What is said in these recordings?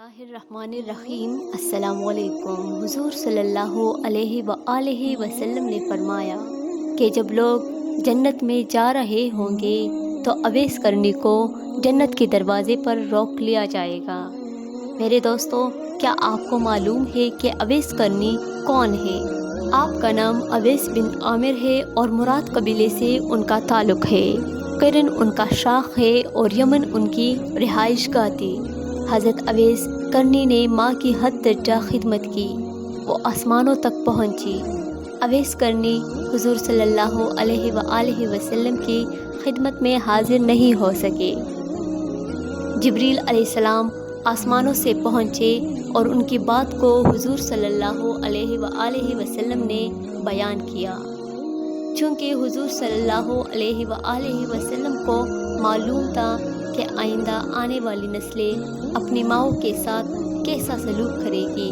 اللہ الرحمن الرحیم۔ السلام علیکم۔ حضور صلی اللہ علیہ وآلہ وسلم نے فرمایا کہ جب لوگ جنت میں جا رہے ہوں گے تو اویس کرنی کو جنت کے دروازے پر روک لیا جائے گا۔ میرے دوستو، کیا آپ کو معلوم ہے کہ اویس کرنی کون ہے؟ آپ کا نام اویس بن عامر ہے اور مراد قبیلے سے ان کا تعلق ہے۔ قرن ان کا شاخ ہے اور یمن ان کی رہائش گاہ تھی۔ حضرت اویس کرنی نے ماں کی حد درجہ خدمت کی، وہ آسمانوں تک پہنچی۔ اویس کرنی حضور صلی اللہ علیہ وآلہ وسلم کی خدمت میں حاضر نہیں ہو سکے۔ جبریل علیہ السلام آسمانوں سے پہنچے اور ان کی بات کو حضور صلی اللہ علیہ وآلہ وسلم نے بیان کیا۔ چونکہ حضور صلی اللہ علیہ وآلہ وسلم کو معلوم تھا کہ آئندہ آنے والی نسلیں اپنی ماؤں کے ساتھ کیسا سلوک کرے گی،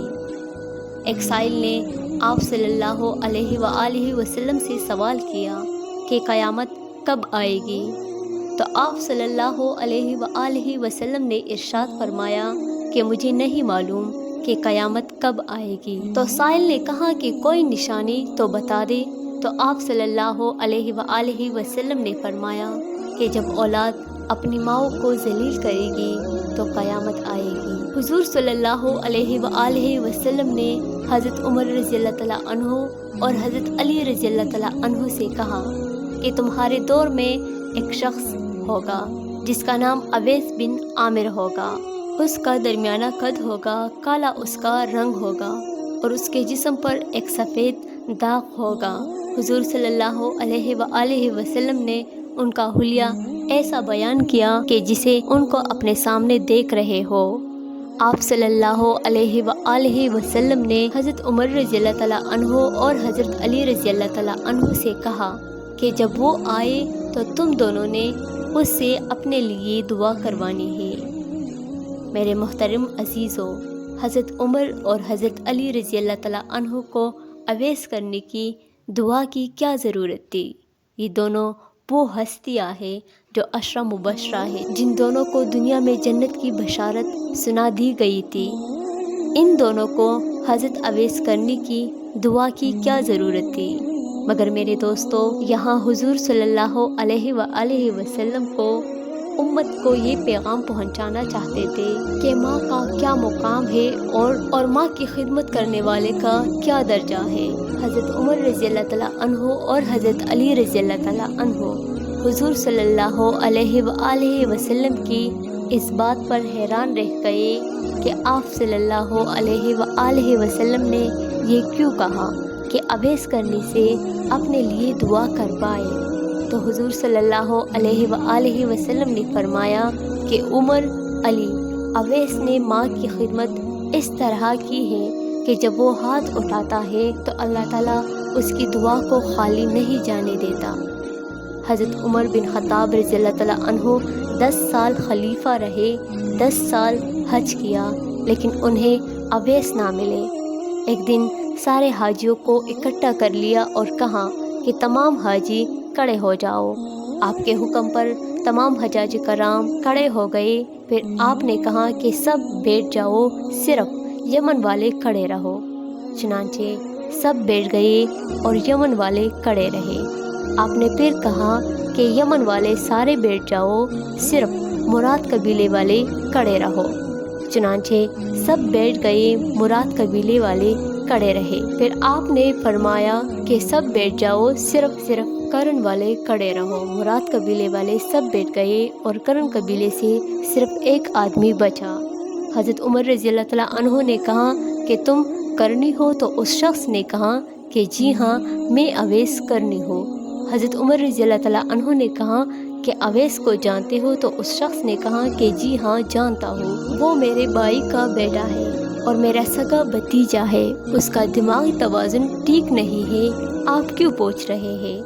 ایک سائل نے آپ صلی اللہ علیہ وآلہ وسلم سے سوال کیا کہ قیامت کب آئے گی؟ تو آپ صلی اللہ علیہ وآلہ وسلم نے ارشاد فرمایا کہ مجھے نہیں معلوم کہ قیامت کب آئے گی۔ تو سائل نے کہا کہ کوئی نشانی تو بتا دے۔ تو آپ صلی اللہ علیہ وآلہ وسلم نے فرمایا کہ جب اولاد اپنی ماؤں کو ذلیل کرے گی تو قیامت آئے گی۔ حضور صلی اللہ علیہ وآلہ وسلم نے حضرت عمر رضی اللہ تعالیٰ عنہ اور حضرت علی رضی اللہ تعالیٰ عنہ سے کہا کہ تمہارے دور میں ایک شخص ہوگا جس کا نام اویس بن عامر ہوگا، اس کا درمیانہ قد ہوگا، کالا اس کا رنگ ہوگا اور اس کے جسم پر ایک سفید داغ ہوگا۔ حضور صلی اللہ علیہ وآلہ وسلم نے ان کا حلیہ ایسا بیان کیا کہ جسے ان کو اپنے سامنے دیکھ رہے ہو۔ آپ صلی اللہ علیہ وآلہ وسلم نے حضرت عمر رضی اللہ تعالیٰ عنہ اور حضرت علی رضی اللہ تعالیٰ عنہ سے کہا کہ جب وہ آئے تو تم دونوں نے اس سے اپنے لیے دعا کروانی ہے۔ میرے محترم عزیزو، حضرت عمر اور حضرت علی رضی اللہ تعالیٰ عنہ کو اویس کرنے کی دعا کی کیا ضرورت تھی؟ یہ دونوں وہ ہستیاں ہیں جو عشرہ مبشرہ ہے، جن دونوں کو دنیا میں جنت کی بشارت سنا دی گئی تھی۔ ان دونوں کو حضرت اویس کرنی کی دعا کی کیا ضرورت تھی؟ مگر میرے دوستو، یہاں حضور صلی اللہ علیہ وآلہ وسلم کو امت کو یہ پیغام پہنچانا چاہتے تھے کہ ماں کا کیا مقام ہے اور ماں کی خدمت کرنے والے کا کیا درجہ ہے۔ حضرت عمر رضی اللہ تعالیٰ عنہ اور حضرت علی رضی اللہ تعالیٰ عنہ حضور صلی اللہ علیہ وآلہ وسلم کی اس بات پر حیران رہ گئے کہ آپ صلی اللہ علیہ وآلہ وسلم نے یہ کیوں کہا کہ اویس کرنے سے اپنے لیے دعا کر پائے۔ تو حضور صلی اللہ علیہ وآلہ وسلم نے فرمایا کہ عمر، علی، اویس نے ماں کی خدمت اس طرح کی ہے کہ جب وہ ہاتھ اٹھاتا ہے تو اللہ تعالیٰ اس کی دعا کو خالی نہیں جانے دیتا۔ حضرت عمر بن خطاب رضی اللہ تعالیٰ عنہ 10 سال خلیفہ رہے، 10 سال حج کیا، لیکن انہیں اویس نہ ملے۔ ایک دن سارے حاجیوں کو اکٹھا کر لیا اور کہا کہ تمام حاجی کھڑے ہو جاؤ۔ آپ کے حکم پر تمام حجاج کرام کھڑے ہو گئے۔ پھر آپ نے کہا کہ سب بیٹھ جاؤ، صرف یمن والے کھڑے رہو۔ چنانچہ سب بیٹھ گئے اور یمن والے کھڑے رہے۔ آپ نے پھر کہا کہ یمن والے سارے بیٹھ جاؤ، صرف مراد قبیلے والے کھڑے رہو۔ چنانچہ سب بیٹھ گئے، مراد قبیلے والے کھڑے رہے۔ پھر آپ نے فرمایا کہ سب بیٹھ جاؤ، صرف کرن والے کھڑے رہو۔ مراد قبیلے والے سب بیٹھ گئے اور کرن قبیلے سے صرف ایک آدمی بچا۔ حضرت عمر رضی اللہ تعالیٰ عنہ نے کہا کہ تم کرنی ہو؟ تو اس شخص نے کہا کہ جی ہاں، میں اویس کرنی ہوں۔ حضرت عمر رضی اللہ تعالیٰ عنہ نے کہا کہ اویس کو جانتے ہو؟ تو اس شخص نے کہا کہ جی ہاں، جانتا ہوں، وہ میرے بھائی کا بیٹا ہے اور میرا سگا بھتیجا ہے، اس کا دماغی توازن ٹھیک نہیں ہے، آپ کیوں پوچھ رہے ہیں؟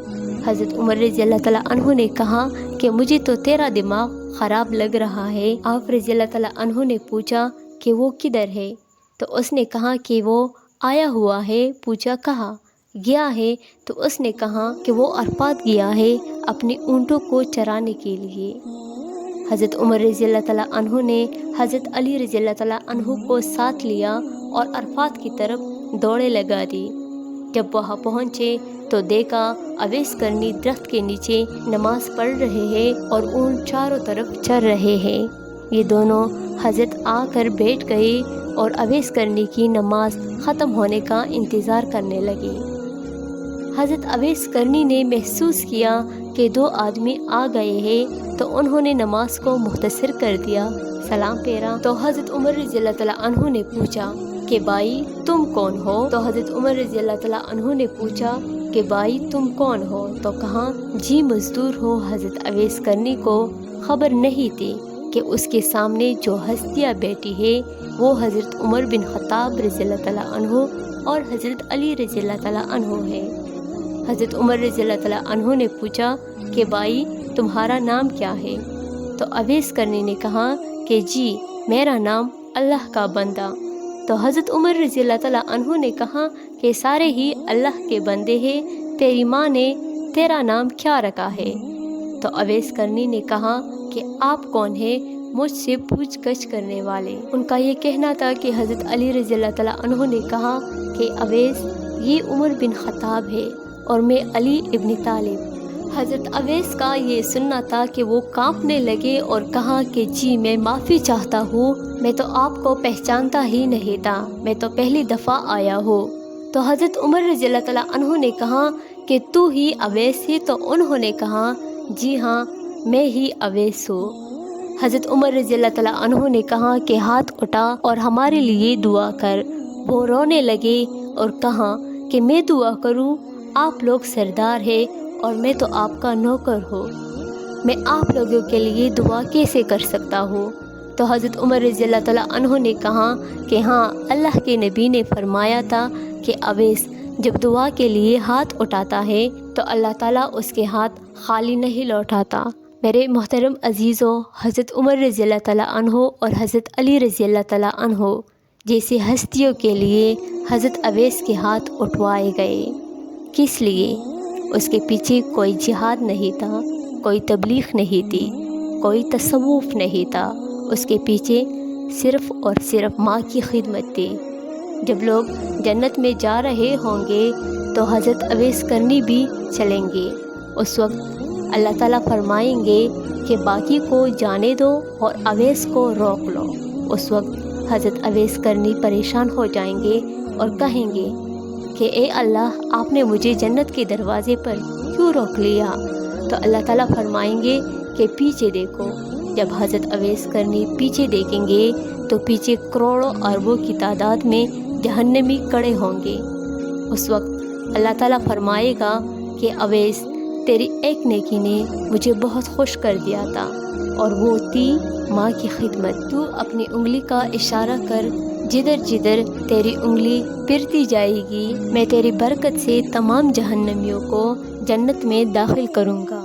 حضرت عمر رضی اللہ تعالیٰ عنہ نے کہا کہ مجھے تو تیرا دماغ خراب لگ رہا ہے۔ آپ رضی اللہ تعالیٰ عنہ نے پوچھا کہ وہ کدھر ہے؟ تو اس نے کہا کہ وہ آیا ہوا ہے۔ پوچھا کہاں گیا ہے؟ تو اس نے کہا کہ وہ عرفات گیا ہے اپنے اونٹوں کو چرانے کے لیے۔ حضرت عمر رضی اللہ تعالیٰ عنہ نے حضرت علی رضی اللہ تعالیٰ عنہ کو ساتھ لیا اور عرفات کی طرف دوڑے لگا دی۔ جب وہاں پہنچے تو دیکھا اویس کرنی درخت کے نیچے نماز پڑھ رہے ہیں اور اونٹ چاروں طرف چر رہے ہیں۔ یہ دونوں حضرت آ کر بیٹھ گئے اور اویس کرنی کی نماز ختم ہونے کا انتظار کرنے لگے۔ حضرت اویس کرنی نے محسوس کیا کہ دو آدمی آ گئے ہیں تو انہوں نے نماز کو مختصر کر دیا، سلام پھیرا تو حضرت عمر رضی اللہ تعالیٰ عنہ نے پوچھا کہ بھائی تم کون ہو؟ تو حضرت عمر رضی اللہ تعالیٰ عنہ نے پوچھا کہ بھائی تم کون ہو؟ تو کہا جی مزدور ہو۔ حضرت اویس کرنی کو خبر نہیں تھی کہ اس کے سامنے جو ہستیاں بیٹھی ہے وہ حضرت عمر بن خطاب رضی اللہ تعالیٰ عنہ اور حضرت علی رضی اللہ تعالیٰ عنہ ہے۔ حضرت عمر رضی اللہ تعالیٰ عنہ نے پوچھا کہ بھائی تمہارا نام کیا ہے؟ تو اویس کرنی نے کہا کہ جی میرا نام اللہ کا بندہ۔ تو حضرت عمر رضی اللہ تعالیٰ عنہ نے کہا کہ سارے ہی اللہ کے بندے ہیں، تیری ماں نے تیرا نام کیا رکھا ہے؟ تو اویس کرنی نے کہا کہ آپ کون ہیں مجھ سے پوچھ گچھ کرنے والے؟ ان کا یہ کہنا تھا کہ حضرت علی رضی اللہ تعالیٰ عنہ نے کہا کہ اویس یہ عمر بن خطاب ہے اور میں علی ابن طالب۔ حضرت اویس کا یہ سننا تھا کہ وہ کانپنے لگے اور کہا کہ جی میں معافی چاہتا ہوں، میں تو آپ کو پہچانتا ہی نہیں تھا، میں تو پہلی دفعہ آیا ہوں۔ تو حضرت عمر رضی اللہ تعالیٰ عنہ نے کہا کہ تو ہی اویس ہے؟ تو انہوں نے کہا جی ہاں میں ہی اویس ہوں۔ حضرت عمر رضی اللہ تعالیٰ عنہ نے کہا کہ ہاتھ اٹھا اور ہمارے لیے دعا کر۔ وہ رونے لگے اور کہا کہ میں دعا کروں؟ آپ لوگ سردار ہیں اور میں تو آپ کا نوکر ہوں، میں آپ لوگوں کے لیے دعا کیسے کر سکتا ہوں؟ تو حضرت عمر رضی اللہ تعالیٰ عنہ نے کہا کہ ہاں اللہ کے نبی نے فرمایا تھا کہ اویس جب دعا کے لیے ہاتھ اٹھاتا ہے تو اللہ تعالیٰ اس کے ہاتھ خالی نہیں لوٹاتا۔ میرے محترم عزیزوں، حضرت عمر رضی اللہ تعالیٰ عنہ اور حضرت علی رضی اللہ تعالیٰ عنہ جیسی ہستیوں کے لیے حضرت اویس کے ہاتھ اٹھوائے گئے۔ کس لیے؟ اس کے پیچھے کوئی جہاد نہیں تھا، کوئی تبلیغ نہیں تھی، کوئی تصوف نہیں تھا، اس کے پیچھے صرف اور صرف ماں کی خدمت تھی۔ جب لوگ جنت میں جا رہے ہوں گے تو حضرت اویس کرنی بھی چلیں گے۔ اس وقت اللہ تعالیٰ فرمائیں گے کہ باقی کو جانے دو اور اویس کو روک لو۔ اس وقت حضرت اویس کرنی پریشان ہو جائیں گے اور کہیں گے کہ اے اللہ آپ نے مجھے جنت کے دروازے پر کیوں روک لیا؟ تو اللہ تعالیٰ فرمائیں گے کہ پیچھے دیکھو۔ جب حضرت اویس کرنی پیچھے دیکھیں گے تو پیچھے کروڑوں اربوں کی تعداد میں جہنمی کڑے ہوں گے۔ اس وقت اللہ تعالیٰ فرمائے گا کہ اویس تیری ایک نیکی نے مجھے بہت خوش کر دیا تھا اور وہ تھی ماں کی خدمت۔ تو اپنی انگلی کا اشارہ کر، جدھر جدھر تیری انگلی پھرتی جائے گی میں تیری برکت سے تمام جہنمیوں کو جنت میں داخل کروں گا۔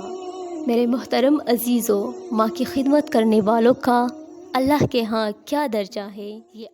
میرے محترم عزیزوں، ماں کی خدمت کرنے والوں کا اللہ کے ہاں کیا درجہ ہے یہ